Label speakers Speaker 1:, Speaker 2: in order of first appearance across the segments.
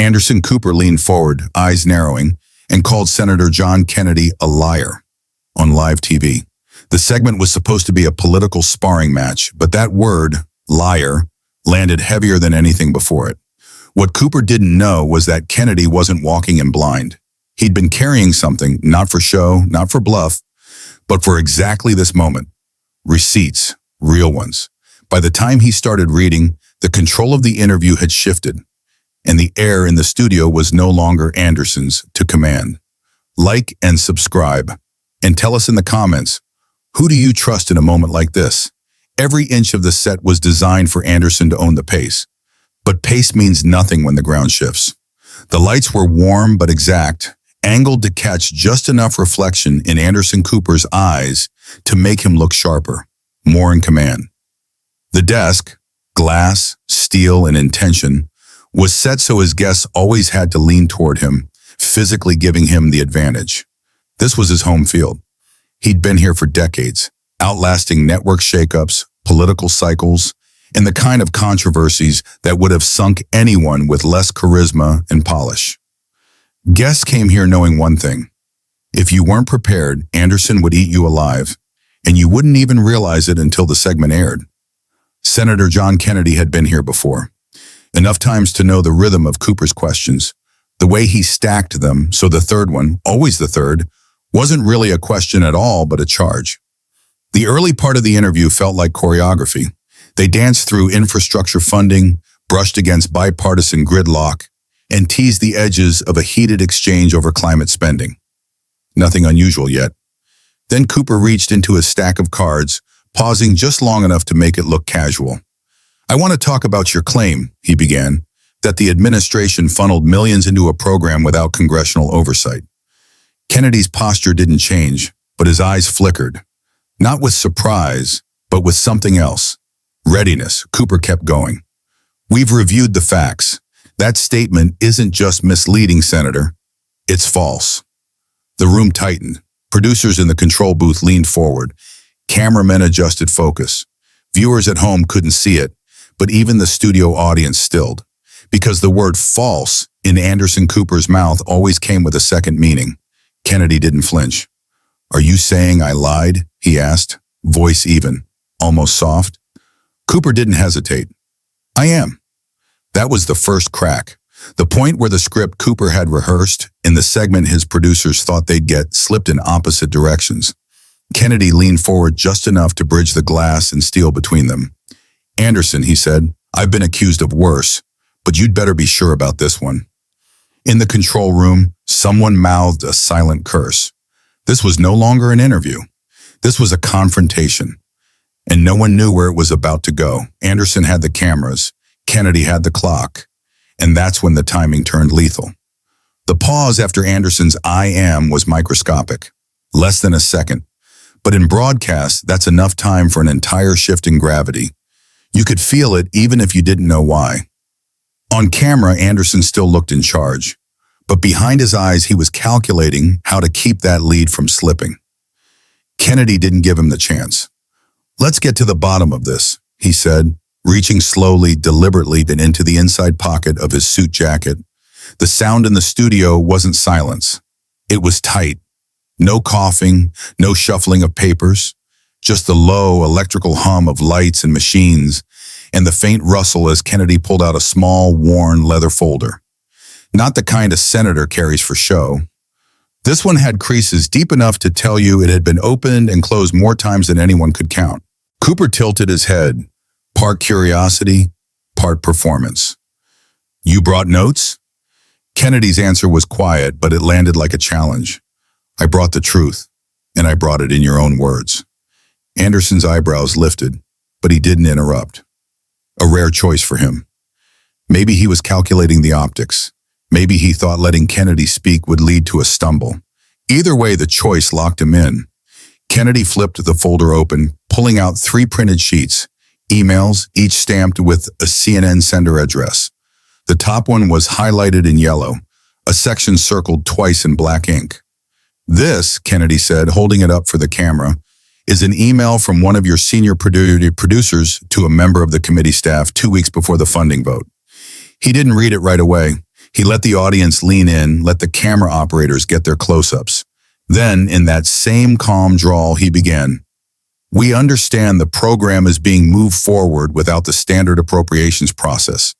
Speaker 1: Anderson Cooper leaned forward, eyes narrowing, and called Senator John Kennedy a liar on live TV. The segment was supposed to be a political sparring match, but that word, liar, landed heavier than anything before it. What Cooper didn't know was that Kennedy wasn't walking in blind. He'd been carrying something, not for show, not for bluff, but for exactly this moment. Receipts, real ones. By the time he started reading, the control of the interview had shifted, and the air in the studio was no longer Anderson's to command. Like and subscribe, and tell us in the comments, who do you trust in a moment like this? Every inch of the set was designed for Anderson to own the pace. But pace means nothing when the ground shifts. The lights were warm but exact, angled to catch just enough reflection in Anderson Cooper's eyes to make him look sharper, more in command. The desk, glass, steel, and intention, was set so his guests always had to lean toward him, physically giving him the advantage. This was his home field. He'd been here for decades, outlasting network shakeups, political cycles, and the kind of controversies that would have sunk anyone with less charisma and polish. Guests came here knowing one thing. If you weren't prepared, Anderson would eat you alive, and you wouldn't even realize it until the segment aired. Senator John Kennedy had been here before, enough times to know the rhythm of Cooper's questions, the way he stacked them so the third one, always the third, wasn't really a question at all but a charge. The early part of the interview felt like choreography. They danced through infrastructure funding, brushed against bipartisan gridlock, and teased the edges of a heated exchange over climate spending. Nothing unusual yet. Then Cooper reached into his stack of cards, pausing just long enough to make it look casual. "I want to talk about your claim," he began, "that the administration funneled millions into a program without congressional oversight." Kennedy's posture didn't change, but his eyes flickered. Not with surprise, but with something else. Readiness. Cooper kept going. "We've reviewed the facts. That statement isn't just misleading, Senator. It's false." The room tightened. Producers in the control booth leaned forward. Cameramen adjusted focus. Viewers at home couldn't see it, but even the studio audience stilled. Because the word false in Anderson Cooper's mouth always came with a second meaning. Kennedy didn't flinch. "Are you saying I lied?" he asked, voice even, almost soft. Cooper didn't hesitate. "I am." That was the first crack. The point where the script Cooper had rehearsed and the segment his producers thought they'd get slipped in opposite directions. Kennedy leaned forward just enough to bridge the glass and steel between them. "Anderson," he said, "I've been accused of worse, but you'd better be sure about this one." In the control room, someone mouthed a silent curse. This was no longer an interview. This was a confrontation. And no one knew where it was about to go. Anderson had the cameras. Kennedy had the clock. And that's when the timing turned lethal. The pause after Anderson's "I am" was microscopic. Less than a second. But in broadcast, that's enough time for an entire shift in gravity. You could feel it even if you didn't know why. On camera, Anderson still looked in charge. But behind his eyes, he was calculating how to keep that lead from slipping. Kennedy didn't give him the chance. "Let's get to the bottom of this," he said, reaching slowly, deliberately into the inside pocket of his suit jacket. The sound in the studio wasn't silence. It was tight. No coughing, no shuffling of papers, just the low electrical hum of lights and machines, and the faint rustle as Kennedy pulled out a small, worn leather folder. Not the kind a senator carries for show. This one had creases deep enough to tell you it had been opened and closed more times than anyone could count. Cooper tilted his head, part curiosity, part performance. "You brought notes?" Kennedy's answer was quiet, but it landed like a challenge. "I brought the truth, and I brought it in your own words." Anderson's eyebrows lifted, but he didn't interrupt. A rare choice for him. Maybe he was calculating the optics. Maybe he thought letting Kennedy speak would lead to a stumble. Either way, the choice locked him in. Kennedy flipped the folder open, pulling out 3 printed sheets, emails, each stamped with a CNN sender address. The top one was highlighted in yellow, a section circled twice in black ink. "This," Kennedy said, holding it up for the camera, "is an email from one of your senior producers to a member of the committee staff 2 weeks before the funding vote." He didn't read it right away. He let the audience lean in, let the camera operators get their close-ups. Then, in that same calm drawl, he began, "We understand the program is being moved forward without the standard appropriations process,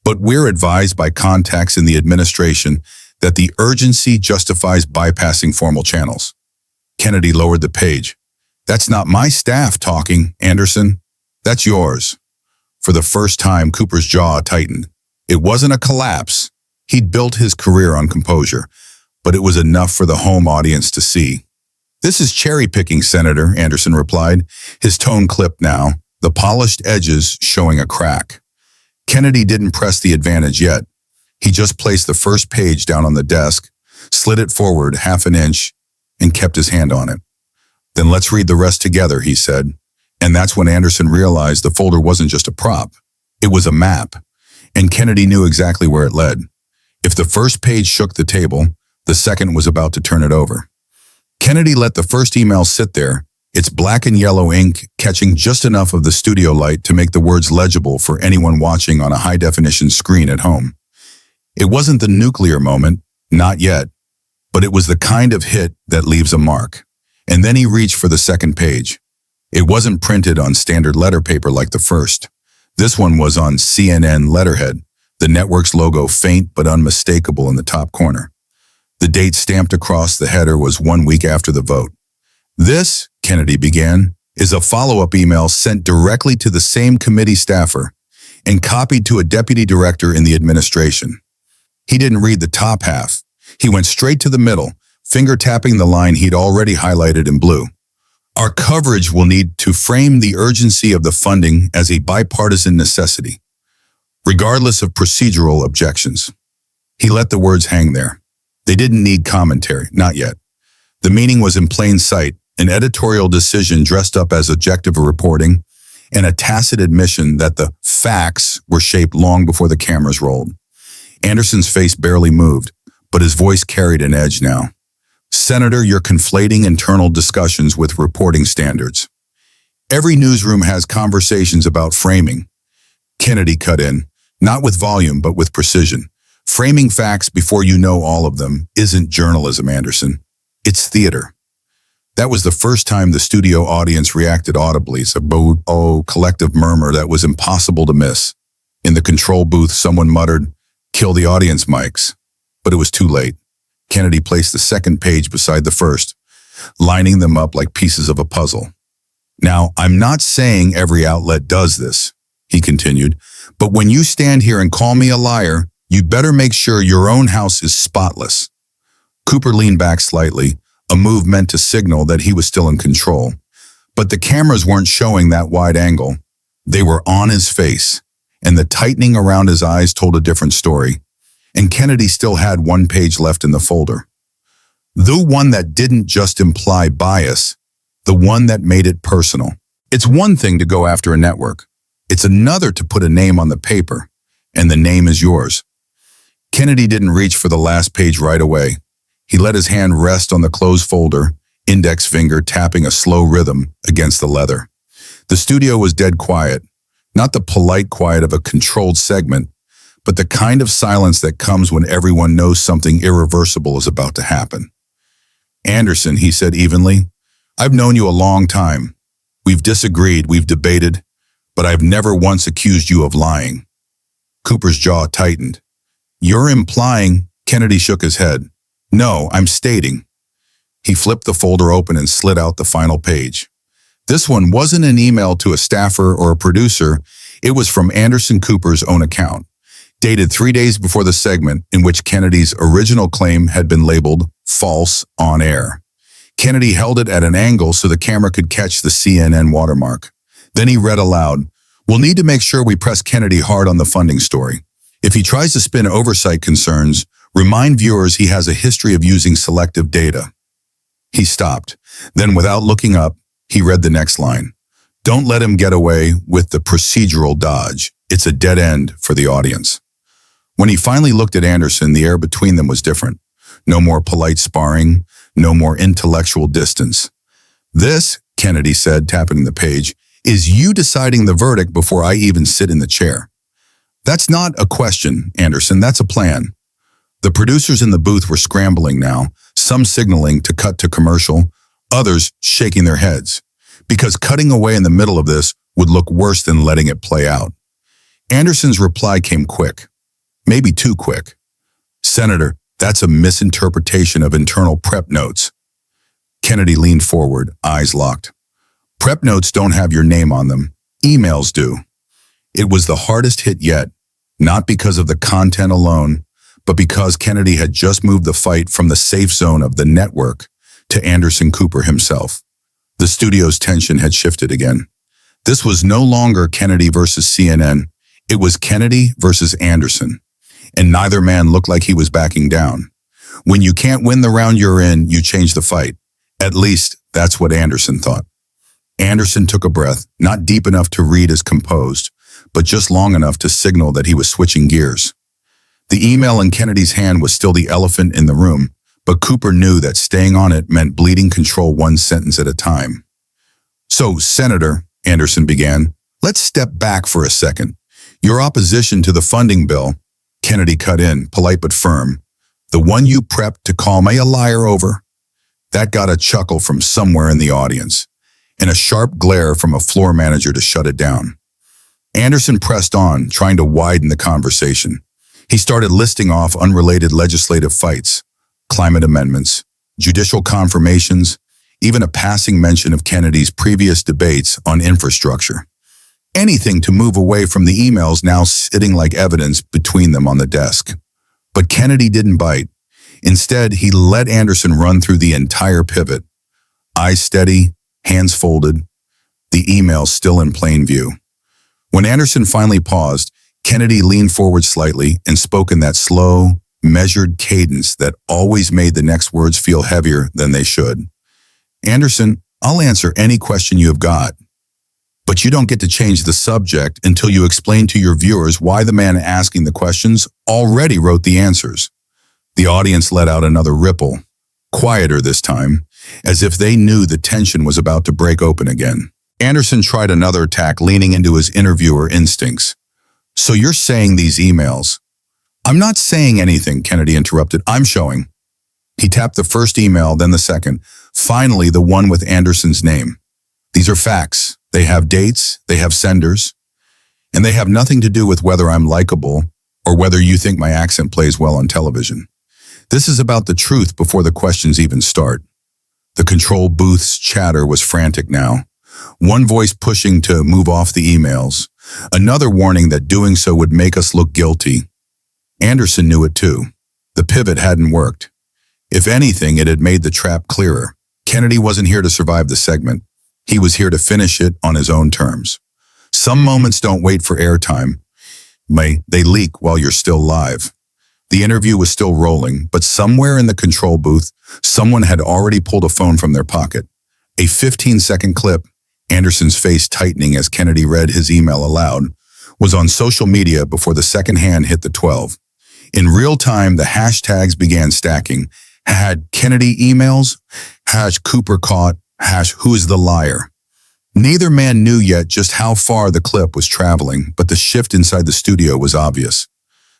Speaker 1: but we're advised by contacts in the administration that the urgency justifies bypassing formal channels." Kennedy lowered the page. "That's not my staff talking, Anderson. That's yours." For the first time, Cooper's jaw tightened. It wasn't a collapse. He'd built his career on composure, but it was enough for the home audience to see. "This is cherry-picking, Senator," Anderson replied, his tone clipped now, the polished edges showing a crack. Kennedy didn't press the advantage yet. He just placed the first page down on the desk, slid it forward half an inch, and kept his hand on it. "Then let's read the rest together," he said. And that's when Anderson realized the folder wasn't just a prop. It was a map, and Kennedy knew exactly where it led. If the first page shook the table, the second was about to turn it over. Kennedy let the first email sit there, its black and yellow ink catching just enough of the studio light to make the words legible for anyone watching on a high-definition screen at home. It wasn't the nuclear moment, not yet, but it was the kind of hit that leaves a mark. And then he reached for the second page. It wasn't printed on standard letter paper like the first. This one was on CNN letterhead, the network's logo faint but unmistakable in the top corner. The date stamped across the header was 1 week after the vote. "This," Kennedy began, "is a follow-up email sent directly to the same committee staffer and copied to a deputy director in the administration." He didn't read the top half. He went straight to the middle, finger-tapping the line he'd already highlighted in blue. "Our coverage will need to frame the urgency of the funding as a bipartisan necessity, regardless of procedural objections." He let the words hang there. They didn't need commentary, not yet. The meaning was in plain sight, an editorial decision dressed up as objective reporting, and a tacit admission that the facts were shaped long before the cameras rolled. Anderson's face barely moved, but his voice carried an edge now. "Senator, you're conflating internal discussions with reporting standards. Every newsroom has conversations about framing." Kennedy cut in, not with volume, but with precision. "Framing facts before you know all of them isn't journalism, Anderson. It's theater." That was the first time the studio audience reacted audibly, a collective murmur that was impossible to miss. In the control booth, someone muttered, "Kill the audience mics." But it was too late. Kennedy placed the second page beside the first, lining them up like pieces of a puzzle. "Now, I'm not saying every outlet does this," he continued, "but when you stand here and call me a liar, you better make sure your own house is spotless." Cooper leaned back slightly, a move meant to signal that he was still in control. But the cameras weren't showing that wide angle. They were on his face, and the tightening around his eyes told a different story. And Kennedy still had one page left in the folder. The one that didn't just imply bias, the one that made it personal. It's one thing to go after a network. It's another to put a name on the paper, and the name is yours. Kennedy didn't reach for the last page right away. He let his hand rest on the closed folder, index finger tapping a slow rhythm against the leather. The studio was dead quiet, not the polite quiet of a controlled segment, but the kind of silence that comes when everyone knows something irreversible is about to happen. "Anderson," he said evenly, "I've known you a long time. We've disagreed, we've debated, but I've never once accused you of lying." Cooper's jaw tightened. "You're implying," Kennedy shook his head. "No, I'm stating." He flipped the folder open and slid out the final page. This one wasn't an email to a staffer or a producer. It was from Anderson Cooper's own account, dated 3 days before the segment in which Kennedy's original claim had been labeled false on air. Kennedy held it at an angle so the camera could catch the CNN watermark. Then he read aloud, "We'll need to make sure we press Kennedy hard on the funding story. If he tries to spin oversight concerns, remind viewers he has a history of using selective data." He stopped. Then, without looking up, he read the next line. "Don't let him get away with the procedural dodge. It's a dead end for the audience." When he finally looked at Anderson, the air between them was different. No more polite sparring, no more intellectual distance. "This," Kennedy said, tapping the page, "is you deciding the verdict before I even sit in the chair." "That's not a question, Anderson, that's a plan. The producers in the booth were scrambling now, some signaling to cut to commercial, others shaking their heads, because cutting away in the middle of this would look worse than letting it play out. Anderson's reply came quick, maybe too quick. "Senator, that's a misinterpretation of internal prep notes." Kennedy leaned forward, eyes locked. "Prep notes don't have your name on them. Emails do." It was the hardest hit yet, not because of the content alone, but because Kennedy had just moved the fight from the safe zone of the network to Anderson Cooper himself. The studio's tension had shifted again. This was no longer Kennedy versus CNN. It was Kennedy versus Anderson. And neither man looked like he was backing down. When you can't win the round you're in, you change the fight. At least, that's what Anderson thought. Anderson took a breath, not deep enough to read as composed, but just long enough to signal that he was switching gears. The email in Kennedy's hand was still the elephant in the room, but Cooper knew that staying on it meant bleeding control one sentence at a time. "So, Senator," Anderson began, "let's step back for a second. Your opposition to the funding bill," Kennedy cut in, polite but firm, "the one you prepped to call me a liar over?" That got a chuckle from somewhere in the audience, and a sharp glare from a floor manager to shut it down. Anderson pressed on, trying to widen the conversation. He started listing off unrelated legislative fights, climate amendments, judicial confirmations, even a passing mention of Kennedy's previous debates on infrastructure. Anything to move away from the emails now sitting like evidence between them on the desk. But Kennedy didn't bite. Instead, he let Anderson run through the entire pivot. Eyes steady, hands folded, the email still in plain view. When Anderson finally paused, Kennedy leaned forward slightly and spoke in that slow, measured cadence that always made the next words feel heavier than they should. "Anderson, I'll answer any question you have got. But you don't get to change the subject until you explain to your viewers why the man asking the questions already wrote the answers." The audience let out another ripple, quieter this time, as if they knew the tension was about to break open again. Anderson tried another attack, leaning into his interviewer instincts. "So you're saying these emails—" "I'm not saying anything," Kennedy interrupted. "I'm showing." He tapped the first email, then the second, finally the one with Anderson's name. "These are facts. They have dates, they have senders, and they have nothing to do with whether I'm likable or whether you think my accent plays well on television. This is about the truth before the questions even start." The control booth's chatter was frantic now. One voice pushing to move off the emails, another warning that doing so would make us look guilty. Anderson knew it too. The pivot hadn't worked. If anything, it had made the trap clearer. Kennedy wasn't here to survive the segment. He was here to finish it on his own terms. Some moments don't wait for airtime. They leak while you're still live. The interview was still rolling, but somewhere in the control booth, someone had already pulled a phone from their pocket. A 15-second clip, Anderson's face tightening as Kennedy read his email aloud, was on social media before the second hand hit the 12. In real time, the hashtags began stacking. #Kennedy emails, #Cooper caught, #who's the liar. Neither man knew yet just how far the clip was traveling, but the shift inside the studio was obvious.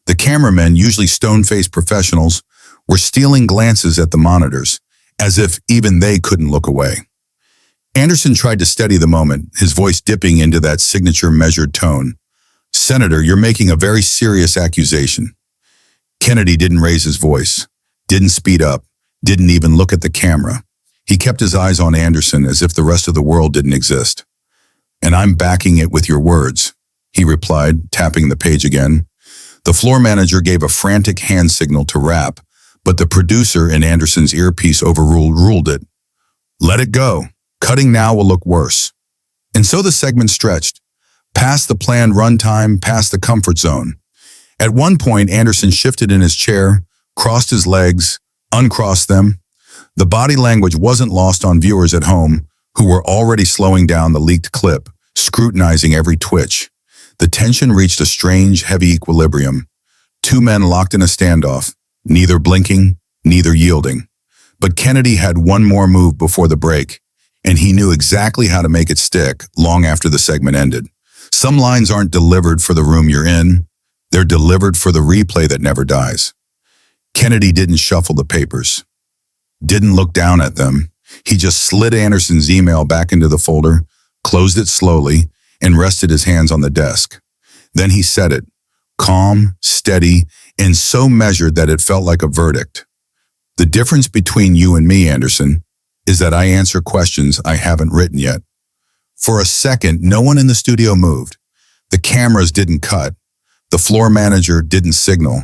Speaker 1: The cameramen, usually stone-faced professionals, were stealing glances at the monitors, as if even they couldn't look away. Anderson tried to steady the moment, his voice dipping into that signature measured tone. "Senator, you're making a very serious accusation." Kennedy didn't raise his voice, didn't speed up, didn't even look at the camera. He kept his eyes on Anderson as if the rest of the world didn't exist. "And I'm backing it with your words," he replied, tapping the page again. The floor manager gave a frantic hand signal to wrap, but the producer in Anderson's earpiece overruled it. "Let it go. Cutting now will look worse." And so the segment stretched, past the planned runtime, past the comfort zone. At one point, Anderson shifted in his chair, crossed his legs, uncrossed them. The body language wasn't lost on viewers at home, who were already slowing down the leaked clip, scrutinizing every twitch. The tension reached a strange, heavy equilibrium. Two men locked in a standoff, neither blinking, neither yielding. But Kennedy had one more move before the break, and he knew exactly how to make it stick long after the segment ended. Some lines aren't delivered for the room you're in, they're delivered for the replay that never dies. Kennedy didn't shuffle the papers, didn't look down at them. He just slid Anderson's email back into the folder, closed it slowly, and rested his hands on the desk. Then he said it, calm, steady, and so measured that it felt like a verdict. The difference between you and me, Anderson, is that I answer questions I haven't written yet. For a second, no one in the studio moved. The cameras didn't cut. The floor manager didn't signal.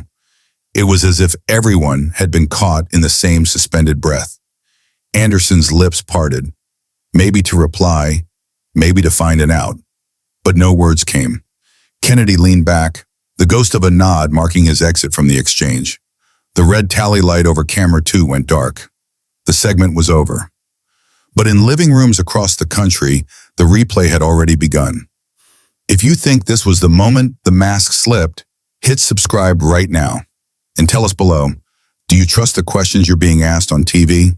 Speaker 1: It was as if everyone had been caught in the same suspended breath. Anderson's lips parted, maybe to reply, maybe to find an out. But no words came. Kennedy leaned back, the ghost of a nod marking his exit from the exchange. The red tally light over camera 2 went dark. The segment was over. But in living rooms across the country, the replay had already begun. If you think this was the moment the mask slipped, hit subscribe right now. And tell us below, do you trust the questions you're being asked on TV?